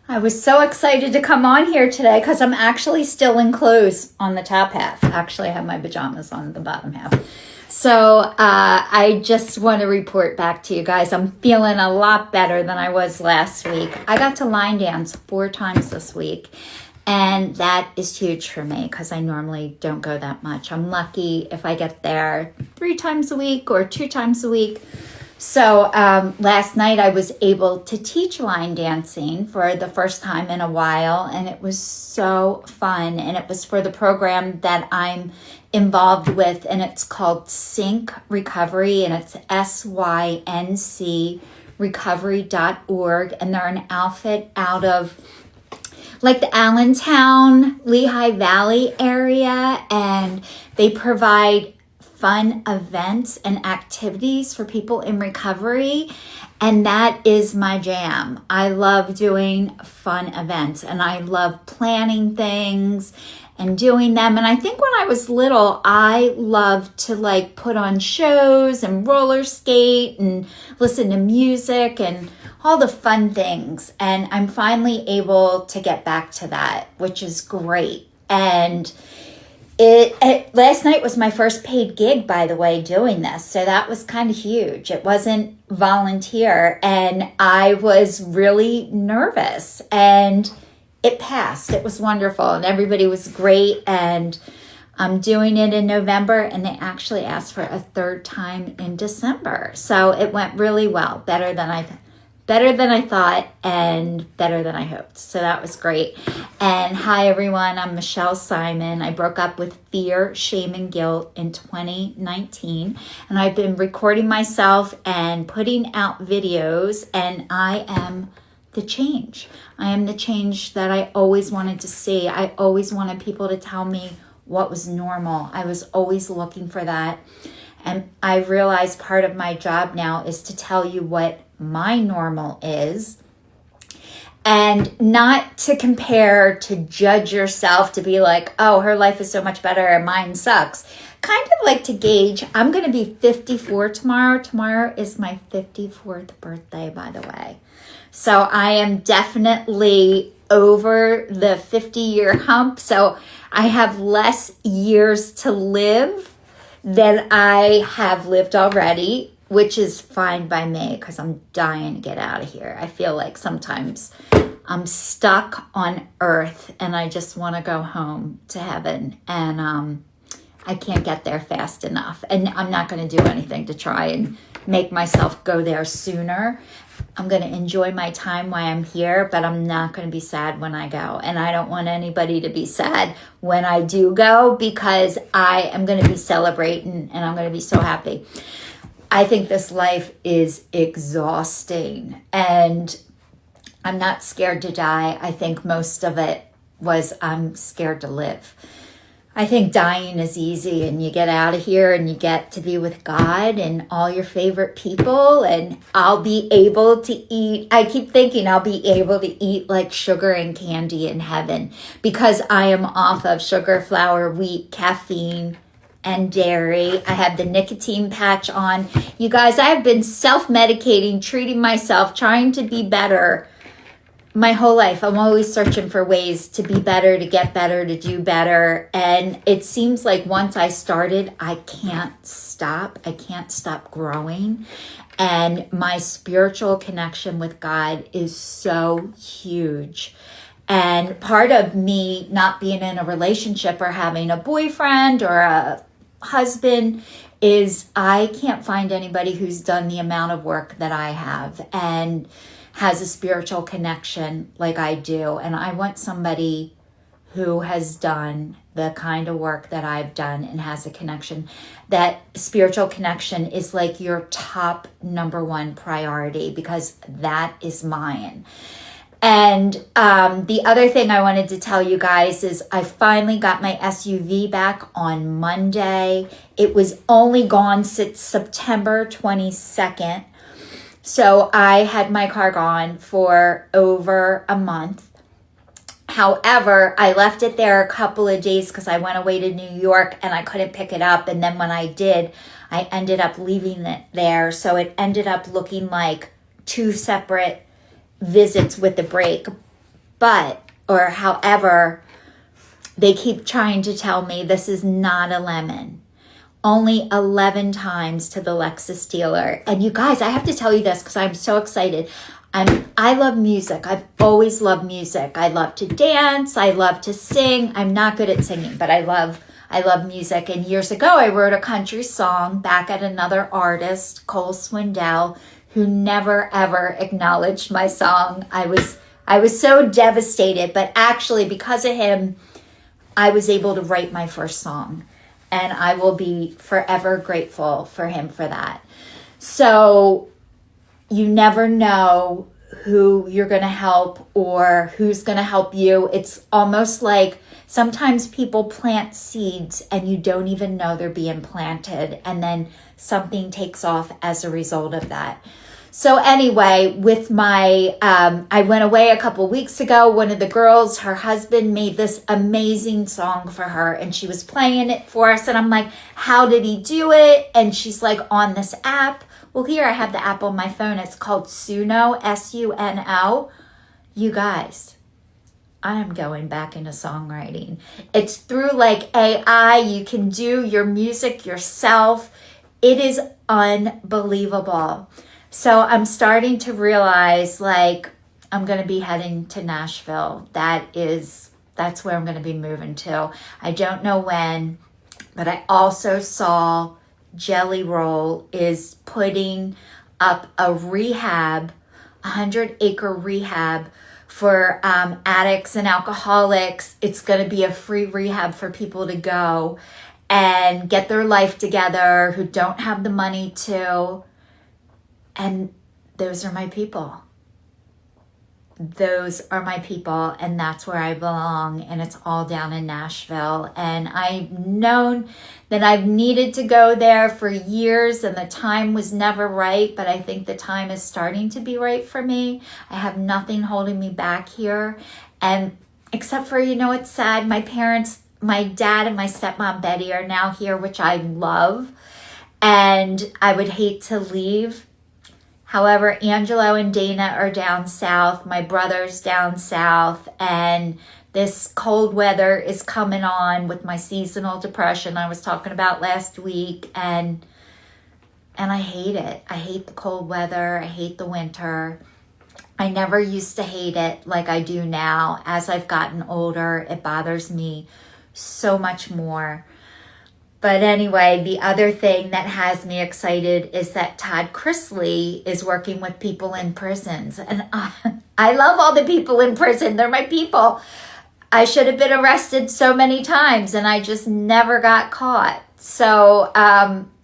I was so excited to come on here today because I'm actually still in clothes on the top half. Actually, I have my pajamas on the bottom half. So I just want to report back to you guys. I'm feeling a lot better than I was last week. I got to line dance 4 times this week. And that is huge for me because I normally don't go that much. I'm lucky if I get there 3 times a week or 2 times a week. So last night I was able to teach line dancing for the first time in a while, and it was so fun. And it was for the program that I'm involved with, and it's called Sync Recovery, and it's SYNC recovery.org, and they're an outfit out of like the Allentown, Lehigh Valley area, and they provide fun events and activities for people in recovery, and that is my jam. I love doing fun events, and I love planning things and doing them. And I think when I was little, I loved to like put on shows and roller skate and listen to music and all the fun things. And I'm finally able to get back to that, which is great. And last night was my first paid gig, by the way, doing this. So that was kind of huge. It wasn't volunteer, and I was really nervous, and it passed. It was wonderful, and everybody was great. And I'm doing it in November, and they actually asked for a 3rd time in December. So it went really well, better than I thought and better than I hoped. So that was great. And hi, everyone. I'm Michelle Simon. I broke up with fear, shame, and guilt in 2019. And I've been recording myself and putting out videos. And I am the change. I am the change that I always wanted to see. I always wanted people to tell me what was normal. I was always looking for that. And I realize part of my job now is to tell you what my normal is, and not to compare, to judge yourself, to be like, oh, her life is so much better and mine sucks. Kind of like to gauge. I'm going to be 54 tomorrow. Tomorrow is my 54th birthday, by the way. So I am definitely over the 50-year hump. So I have less years to live than I have lived already, which is fine by me because I'm dying to get out of here. I feel like sometimes I'm stuck on earth and I just want to go home to heaven, and I can't get there fast enough. And I'm not going to do anything to try and make myself go there sooner. I'm going to enjoy my time while I'm here, but I'm not going to be sad when I go. And I don't want anybody to be sad when I do go, because I am going to be celebrating and I'm going to be so happy. I think this life is exhausting, and I'm not scared to die. I think most of it was I'm scared to live. I think dying is easy, and you get out of here and you get to be with God and all your favorite people, and I'll be able to eat. I keep thinking I'll be able to eat like sugar and candy in heaven, because I am off of sugar, flour, wheat, caffeine, and dairy. I have the nicotine patch on. You guys, I have been self-medicating, treating myself, trying to be better my whole life. I'm always searching for ways to be better, to get better, to do better. And it seems like once I started, I can't stop. I can't stop growing. And my spiritual connection with God is so huge. And part of me not being in a relationship or having a boyfriend or a husband is I can't find anybody who's done the amount of work that I have and has a spiritual connection like I do. And I want somebody who has done the kind of work that I've done and has a connection. That spiritual connection is like your top #1 priority, because that is mine. And the other thing I wanted to tell you guys is I finally got my SUV back on Monday. It was only gone since September 22nd. So I had my car gone for over a month. However, I left it there a couple of days because I went away to New York and I couldn't pick it up. And then when I did, I ended up leaving it there. So it ended up looking like 2 separate visits with the break. or however, they keep trying to tell me this is not a lemon. Only 11 times to the Lexus dealer. And you guys, I have to tell you this because I'm so excited. I love music. I've always loved music. I love to dance. I love to sing. I'm not good at singing, but I love music. And years ago, I wrote a country song back at another artist, Cole Swindell, who never ever acknowledged my song. I was so devastated, but actually because of him, I was able to write my first song. And I will be forever grateful for him for that. So you never know who you're going to help or who's going to help you. It's almost like sometimes people plant seeds and you don't even know they're being planted. And then something takes off as a result of that. So anyway, with my, I went away a couple weeks ago. One of the girls, her husband made this amazing song for her and she was playing it for us. And I'm like, how did he do it? And she's like, on this app. Well, here I have the app on my phone. It's called Suno, S-U-N-O. You guys, I am going back into songwriting. It's through like AI. You can do your music yourself. It is unbelievable. So I'm starting to realize like I'm going to be heading to Nashville. That's where I'm going to be moving to. I don't know when, but I also saw Jelly Roll is putting up a 100-acre rehab for addicts and alcoholics. It's going to be a free rehab for people to go and get their life together who don't have the money to. And those are my people. Those are my people, and that's where I belong, and it's all down in Nashville. And I've known that I've needed to go there for years, and the time was never right, but I think the time is starting to be right for me. I have nothing holding me back here, and except for, it's sad, my parents, my dad and my stepmom Betty are now here, which I love, and I would hate to leave. However, Angelo and Dana are down south, my brother's down south, and this cold weather is coming on with my seasonal depression I was talking about last week, and I hate it. I hate the cold weather. I hate the winter. I never used to hate it like I do now. As I've gotten older, it bothers me so much more. But anyway, the other thing that has me excited is that Todd Chrisley is working with people in prisons. And I love all the people in prison. They're my people. I should have been arrested so many times and I just never got caught. So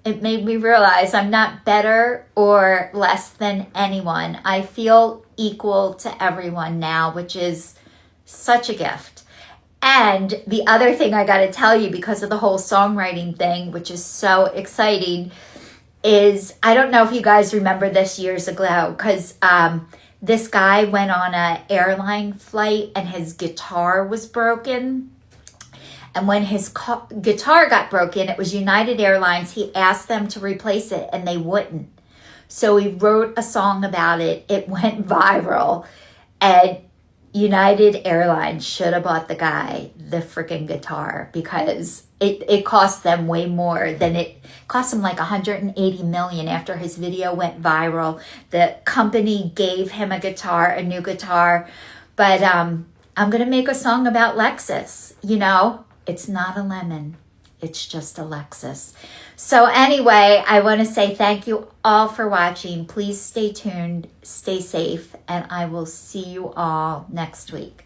it made me realize I'm not better or less than anyone. I feel equal to everyone now, which is such a gift. And the other thing I got to tell you, because of the whole songwriting thing, which is so exciting, is I don't know if you guys remember this years ago, because this guy went on an airline flight and his guitar was broken. And when his guitar got broken, it was United Airlines. He asked them to replace it and they wouldn't. So he wrote a song about it. It went viral. And United Airlines should have bought the guy the freaking guitar, because it cost them way more than it cost him, like $180 million after his video went viral. The company gave him a new guitar. But I'm going to make a song about Lexus. It's not a lemon. It's just a Lexus. So anyway, I want to say thank you all for watching. Please stay tuned, stay safe, and I will see you all next week.